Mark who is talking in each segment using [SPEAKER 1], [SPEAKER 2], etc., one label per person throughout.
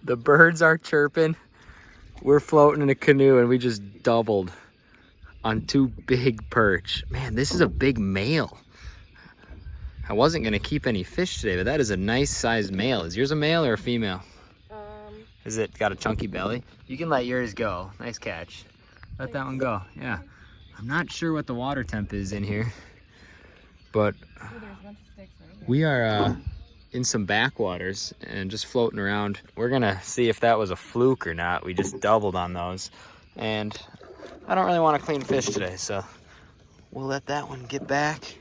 [SPEAKER 1] The birds are chirping. We're floating in a canoe and we just doubled on 2 big perch. Man, this is a big male. I wasn't gonna keep any fish today, but that is a nice sized male. Is yours a male or a female? Is it got a chunky belly? You can let yours go. Nice catch. Let that one go, yeah. I'm not sure what the water temp is in here, but we are in some backwaters and just floating around. We're gonna see if that was a fluke or not. We just doubled on those. And I don't really want to clean fish today, so we'll let that one get back.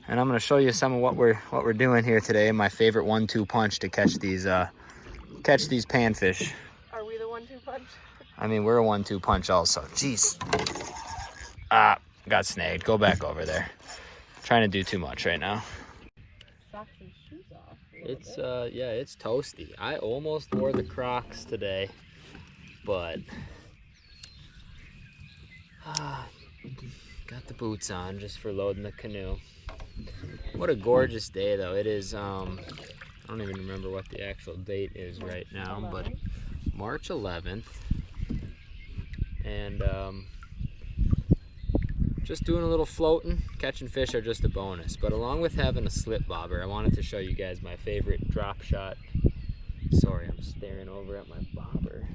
[SPEAKER 1] And I'm gonna show you some of what we're doing here today. My favorite 1-2 punch to catch these panfish.
[SPEAKER 2] Are we the 1-2 punch?
[SPEAKER 1] I mean, we're a 1-2 punch also. Jeez. Ah, got snagged. Go back over there. Trying to do too much right now.
[SPEAKER 2] Socks and shoes off.
[SPEAKER 1] It's yeah, it's toasty. I almost wore the Crocs today, but got the boots on just for loading the canoe. What a gorgeous day though. It is I don't even remember what the actual date is right now, but March 11th. And just doing a little floating. Catching fish are just a bonus, but along with having a slip bobber, I wanted to show you guys my favorite drop shot. Sorry, I'm staring over at my bobber.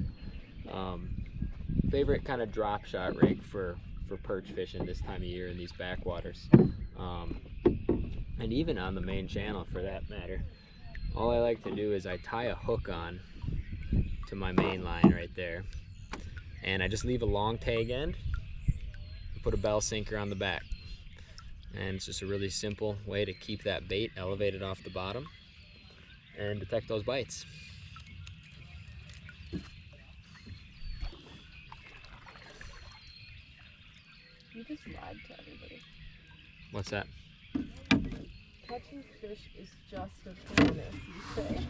[SPEAKER 1] Favorite kind of drop shot rig for perch fishing this time of year in these backwaters, and even on the main channel for that matter. All I like to do is I tie a hook on to my main line right there, and I just leave a long tag end and put a bell sinker on the back. And it's just a really simple way to keep that bait elevated off the bottom and detect those bites.
[SPEAKER 2] You just lied to everybody.
[SPEAKER 1] What's that?
[SPEAKER 2] Catching fish is just a bonus, you say.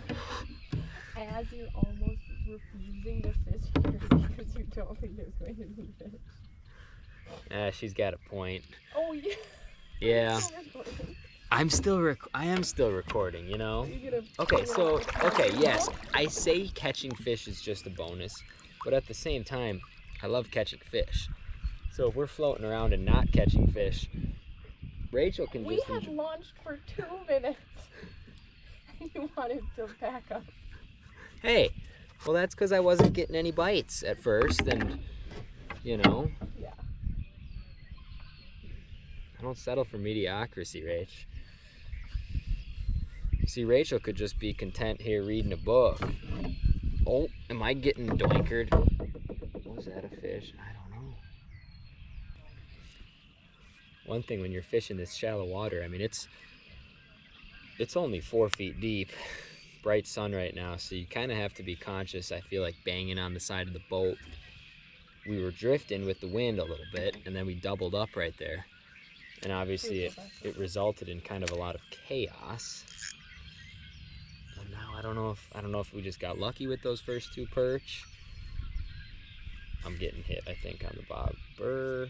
[SPEAKER 2] As you're almost refusing to fish here because you don't think there's going to be fish.
[SPEAKER 1] She's got a point.
[SPEAKER 2] Oh yeah.
[SPEAKER 1] Yeah. I am still recording, you know? Okay, yes. I say catching fish is just a bonus, but at the same time, I love catching fish. So if we're floating around and not catching fish, Rachel can just...
[SPEAKER 2] We had launched for 2 minutes. And you wanted to back up.
[SPEAKER 1] Hey, well that's because I wasn't getting any bites at first, and, you know.
[SPEAKER 2] Yeah.
[SPEAKER 1] I don't settle for mediocrity, Rach. See, Rachel could just be content here reading a book. Oh, am I getting doinkered? Was that a fish? I don't know. One thing when you're fishing this shallow water, I mean, it's only 4 feet deep. Bright sun right now, so you kind of have to be conscious. I feel like banging on the side of the boat. We were drifting with the wind a little bit, and then we doubled up right there. And obviously it resulted in kind of a lot of chaos. And now I don't know if we just got lucky with those first 2 perch. I'm getting hit, I think, on the bobber.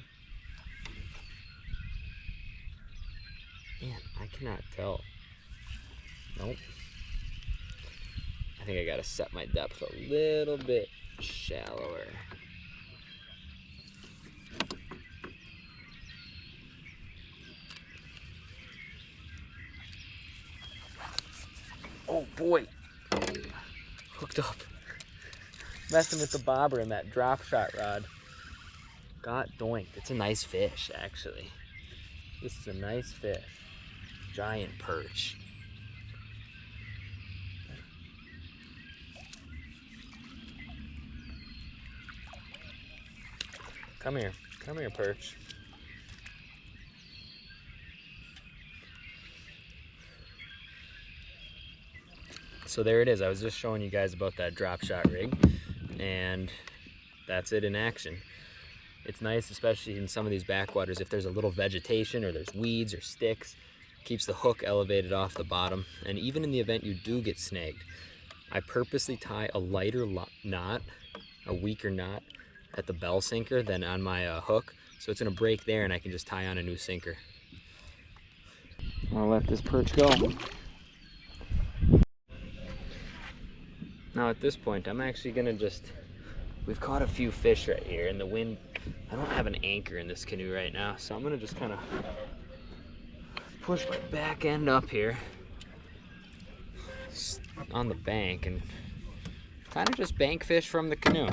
[SPEAKER 1] Man, I cannot tell. Nope. I think I gotta set my depth a little bit shallower. Oh boy, hooked up. Messing with the bobber and that drop shot rod. Got doinked. It's a nice fish, actually. This is a nice fish. Giant perch. Come here, perch. So there it is. I was just showing you guys about that drop shot rig, and that's it in action. It's nice, especially in some of these backwaters, if there's a little vegetation or there's weeds or sticks, keeps the hook elevated off the bottom. And even in the event you do get snagged, I purposely tie a lighter knot, a weaker knot, at the bell sinker than on my hook, so it's gonna break there and I can just tie on a new sinker. I'll let this perch go. Now at this point, I'm actually gonna we've caught a few fish right here in the wind. I don't have an anchor in this canoe right now, so I'm gonna just kind of push my back end up here on the bank and kind of just bank fish from the canoe.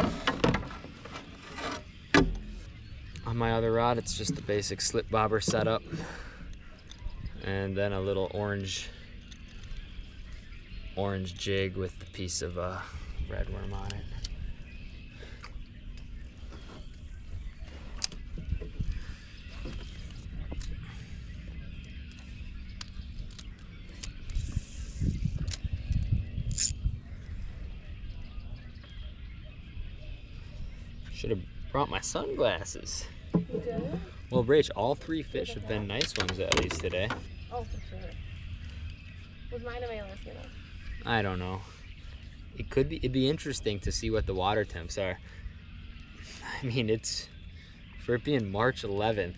[SPEAKER 1] On my other rod, it's just the basic slip bobber setup, and then a little orange jig with the piece of redworm on it. Should have brought my sunglasses.
[SPEAKER 2] You did?
[SPEAKER 1] Well, Rach, all three fish have been nice ones at least today.
[SPEAKER 2] Oh, for sure. Was mine a male or female?
[SPEAKER 1] I don't know. It'd be interesting to see what the water temps are. I mean, for it being March 11th,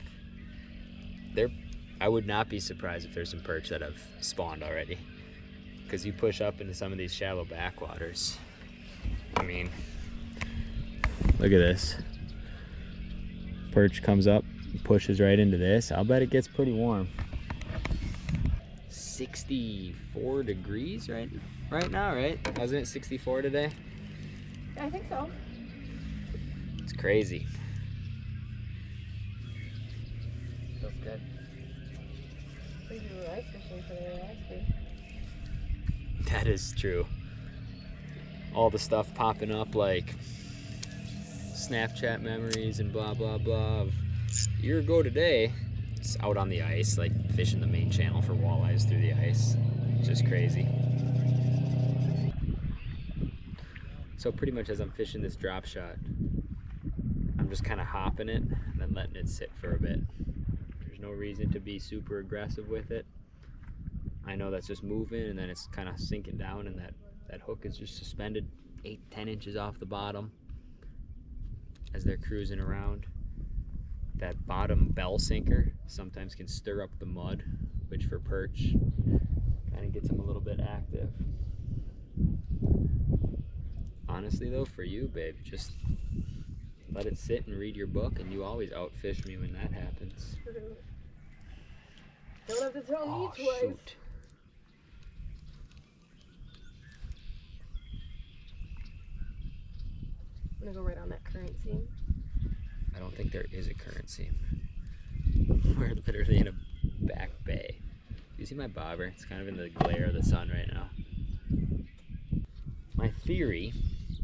[SPEAKER 1] I would not be surprised if there's some perch that have spawned already. Because you push up into some of these shallow backwaters. I mean, look at this. Perch comes up, pushes right into this. I'll bet it gets pretty warm. 64 degrees right now, right? Wasn't it 64 today?
[SPEAKER 2] I think so.
[SPEAKER 1] It's crazy.
[SPEAKER 2] Feels good. We do ice fishing today, actually.
[SPEAKER 1] That is true. All the stuff popping up like Snapchat memories and blah blah blah of a year ago today. It's out on the ice, like fishing the main channel for walleyes through the ice. It's just crazy. So pretty much as I'm fishing this drop shot, I'm just kind of hopping it and then letting it sit for a bit. There's no reason to be super aggressive with it. I know that's just moving and then it's kind of sinking down, and that hook is just suspended 8-10 inches off the bottom as they're cruising around. That bottom bell sinker sometimes can stir up the mud, which for perch kind of gets them a little bit active. Honestly though, for you, babe, just let it sit and read your book, and you always outfish me when that happens.
[SPEAKER 2] Don't have to tell me twice.
[SPEAKER 1] Shoot.
[SPEAKER 2] I'm gonna go right on that current seam.
[SPEAKER 1] I don't think there is a current seam. We're literally in a back bay. You see my bobber? It's kind of in the glare of the sun right now. My theory,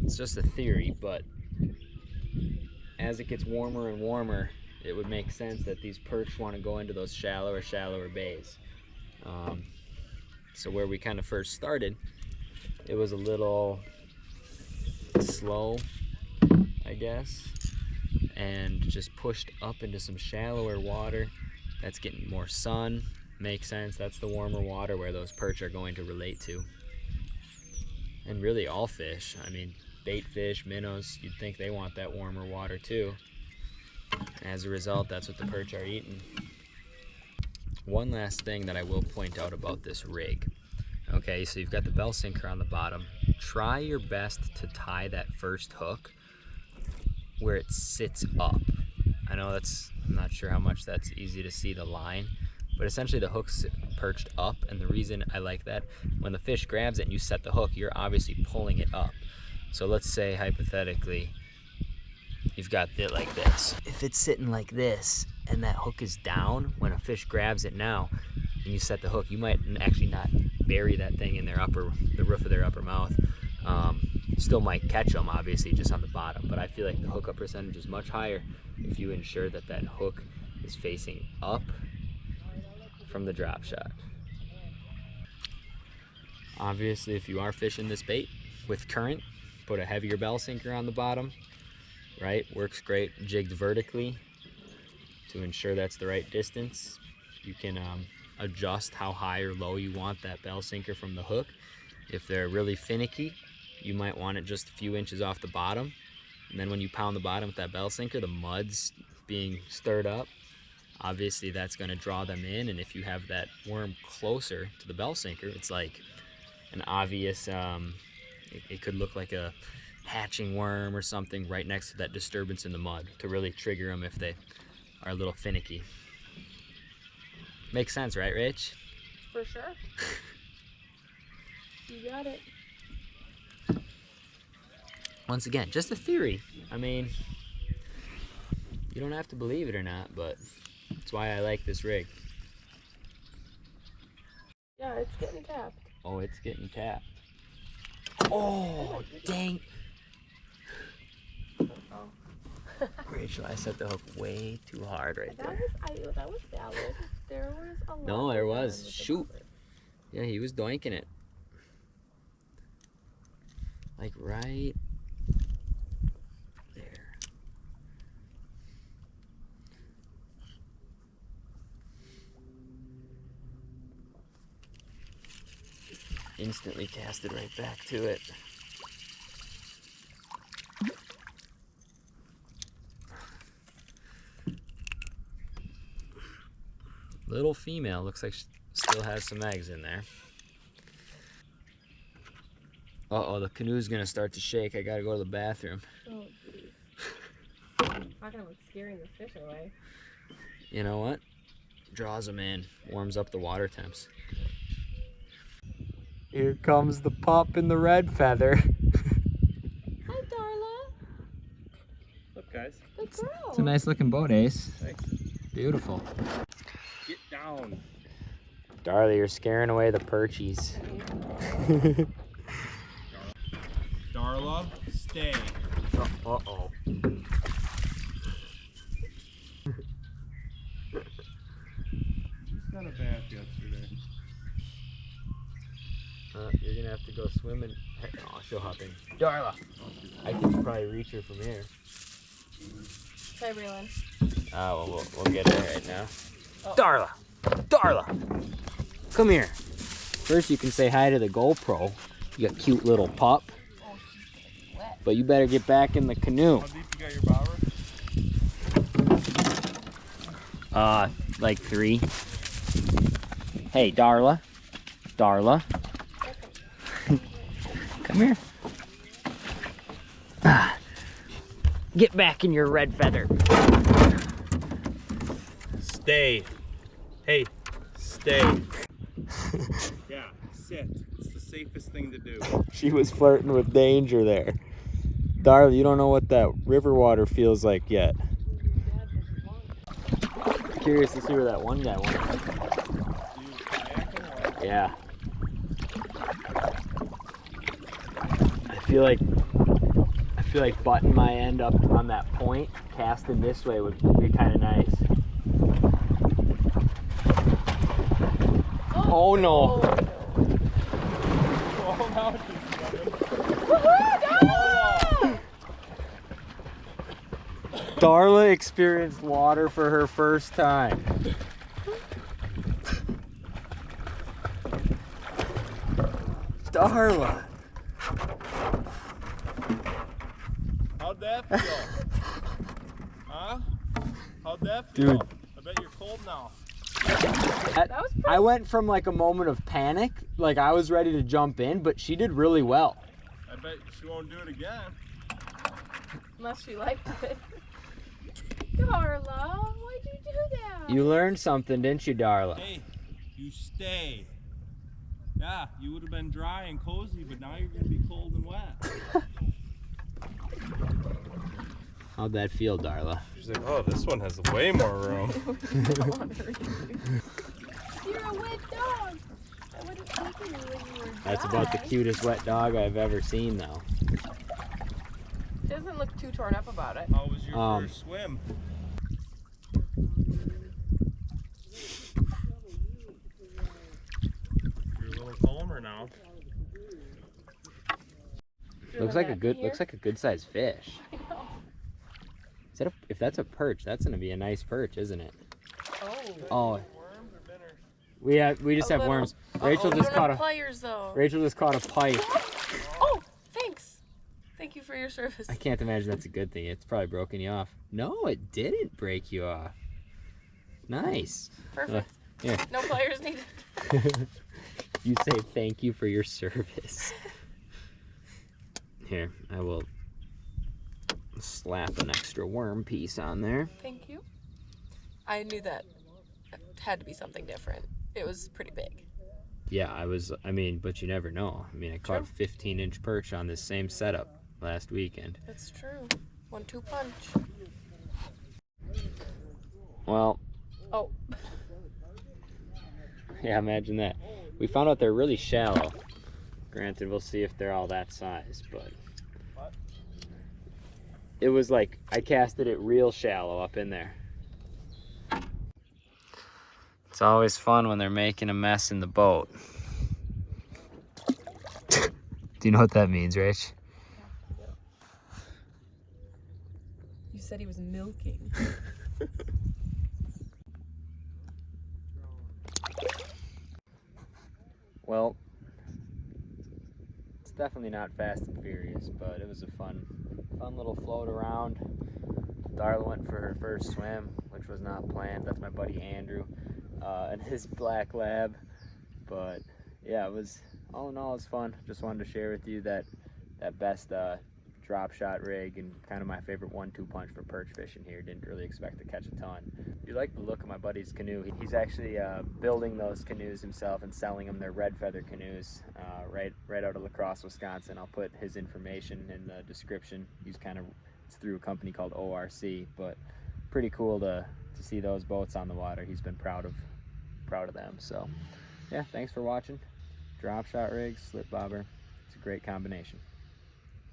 [SPEAKER 1] it's just a theory, but as it gets warmer and warmer, it would make sense that these perch want to go into those shallower bays. So where we kind of first started, it was a little slow, I guess, and just pushed up into some shallower water that's getting more sun. Makes sense, that's the warmer water where those perch are going to relate to. And really all fish, I mean, bait fish, minnows, you'd think they want that warmer water too. As a result, that's what the perch are eating. One last thing that I will point out about this rig. Okay, so you've got the bell sinker on the bottom. Try your best to tie that first hook where it sits up. I know I'm not sure how much that's easy to see the line, but essentially the hook's perched up, and the reason I like that, when the fish grabs it and you set the hook, you're obviously pulling it up. So let's say hypothetically, you've got it like this. If it's sitting like this and that hook is down, when a fish grabs it now and you set the hook, you might actually not bury that thing in the roof of their upper mouth. Still might catch them, obviously, just on the bottom, but I feel like the hookup percentage is much higher if you ensure that that hook is facing up from the drop shot. Obviously, if you are fishing this bait with current, put a heavier bell sinker on the bottom, right? Works great jigged vertically to ensure that's the right distance. You can adjust how high or low you want that bell sinker from the hook. If they're really finicky, you might want it just a few inches off the bottom. And then when you pound the bottom with that bell sinker, the mud's being stirred up. Obviously that's gonna draw them in, and if you have that worm closer to the bell sinker, it's like an obvious It could look like a hatching worm or something right next to that disturbance in the mud to really trigger them if they are a little finicky. Makes sense, right, Rach?
[SPEAKER 2] For sure. You got it.
[SPEAKER 1] Once again, just a theory. I mean, you don't have to believe it or not, but that's why I like this rig.
[SPEAKER 2] Yeah, it's getting tapped.
[SPEAKER 1] Oh, it's getting tapped. Oh, dang.
[SPEAKER 2] Oh.
[SPEAKER 1] Rachel, I set the hook way too hard right there.
[SPEAKER 2] That was valid. There was a lot.
[SPEAKER 1] No, there
[SPEAKER 2] going on
[SPEAKER 1] was.
[SPEAKER 2] with the
[SPEAKER 1] Shoot.
[SPEAKER 2] color.
[SPEAKER 1] Yeah, he was doinking it. Like right there. Instantly cast it right back to it. Little female, looks like she still has some eggs in there. Uh-oh, the canoe's gonna start to shake. I gotta go to the bathroom.
[SPEAKER 2] Oh, geez. Talking about scaring the fish away.
[SPEAKER 1] You know what? Draws them in, warms up the water temps. Here comes the pup in the red feather.
[SPEAKER 2] Hi, Darla.
[SPEAKER 3] Look, guys.
[SPEAKER 2] Good girl.
[SPEAKER 1] It's a nice looking boat, Ace.
[SPEAKER 3] Thanks.
[SPEAKER 1] Beautiful.
[SPEAKER 3] Get down.
[SPEAKER 1] Darla, you're scaring away the perchies.
[SPEAKER 3] Darla, stay.
[SPEAKER 1] Uh-oh.
[SPEAKER 3] Just got a bath yesterday.
[SPEAKER 1] You're gonna have to go swimming. Oh, she'll hop in. Darla! I can probably reach her from here.
[SPEAKER 2] Try reeling.
[SPEAKER 1] Oh, well, we'll get her right now. Oh. Darla! Darla! Come here. First you can say hi to the GoPro. You got cute little pup.
[SPEAKER 2] Oh, she's wet.
[SPEAKER 1] But you better get back in the canoe.
[SPEAKER 3] How deep you got your bower?
[SPEAKER 1] Like 3. Hey, Darla. Darla. Come here. Get back in your red feather.
[SPEAKER 3] Stay. Hey, stay. Yeah, sit. It's the safest thing to do.
[SPEAKER 1] She was flirting with danger there. Darla, you don't know what that river water feels like yet. Curious to see where that one guy went. Yeah. I feel like butting my end up on that point, casting this way would be kind of nice. Oh no!
[SPEAKER 3] Oh, now she's
[SPEAKER 1] Darla experienced water for her first time. Darla!
[SPEAKER 3] How'd that feel? Huh? How'd that
[SPEAKER 1] Dude.
[SPEAKER 3] feel? I bet you're cold now.
[SPEAKER 1] I went from like a moment of panic, like I was ready to jump in, but she did really well.
[SPEAKER 3] I bet she won't do it again.
[SPEAKER 2] Unless she liked it. Darla, why'd you do that?
[SPEAKER 1] You learned something, didn't you, Darla?
[SPEAKER 3] Hey, you stay. Yeah, you would have been dry and cozy, but now you're going to be cold and wet.
[SPEAKER 1] How'd that feel, Darla?
[SPEAKER 3] She's like, oh, this one has way more room.
[SPEAKER 2] You're a wet dog. I would have taken you when you were dry.
[SPEAKER 1] That's about the cutest wet dog I've ever seen, though.
[SPEAKER 2] She doesn't look too torn up about it.
[SPEAKER 3] How was your first swim? You're a little calmer now.
[SPEAKER 1] Looks like a good sized fish.
[SPEAKER 2] I know.
[SPEAKER 1] Is that if that's a perch, that's gonna be a nice perch, isn't it? Oh.
[SPEAKER 3] Worms or binners?
[SPEAKER 1] We just have worms. Rachel just caught a
[SPEAKER 2] pliers though.
[SPEAKER 1] Rachel just caught a pike.
[SPEAKER 2] Oh, thanks. Thank you for your service.
[SPEAKER 1] I can't imagine that's a good thing. It's probably broken you off. No, it didn't break you off. Nice.
[SPEAKER 2] Perfect.
[SPEAKER 1] Here.
[SPEAKER 2] No pliers needed.
[SPEAKER 1] You say thank you for your service. Here, I will slap an extra worm piece on there.
[SPEAKER 2] Thank you. I knew that had to be something different. It was pretty big.
[SPEAKER 1] Yeah, I mean, but you never know. I mean, I caught a 15-inch perch on this same setup last weekend.
[SPEAKER 2] That's true. 1-2 punch.
[SPEAKER 1] Well,
[SPEAKER 2] oh.
[SPEAKER 1] Yeah, imagine that. We found out they're really shallow. Granted, we'll see if they're all that size, but it was like I casted it real shallow up in there. It's always fun when they're making a mess in the boat. Do you know what that means, Rich?
[SPEAKER 2] You said he was milking.
[SPEAKER 1] Well, it's definitely not Fast and Furious, but it was a fun little float around. Darla went for her first swim, which was not planned. That's my buddy Andrew and his black lab. But yeah, it was, all in all, it was fun. Just wanted to share with you that best drop shot rig and kind of my favorite 1-2 punch for perch fishing here. Didn't really expect to catch a ton. If you like the look of my buddy's canoe, he's actually building those canoes himself and selling them. They're red feather canoes right out of La Crosse, Wisconsin. I'll put his information in the description. It's through a company called ORC, but pretty cool to see those boats on the water. He's been proud of them. So yeah, thanks for watching. Drop shot rigs, slip bobber, it's a great combination.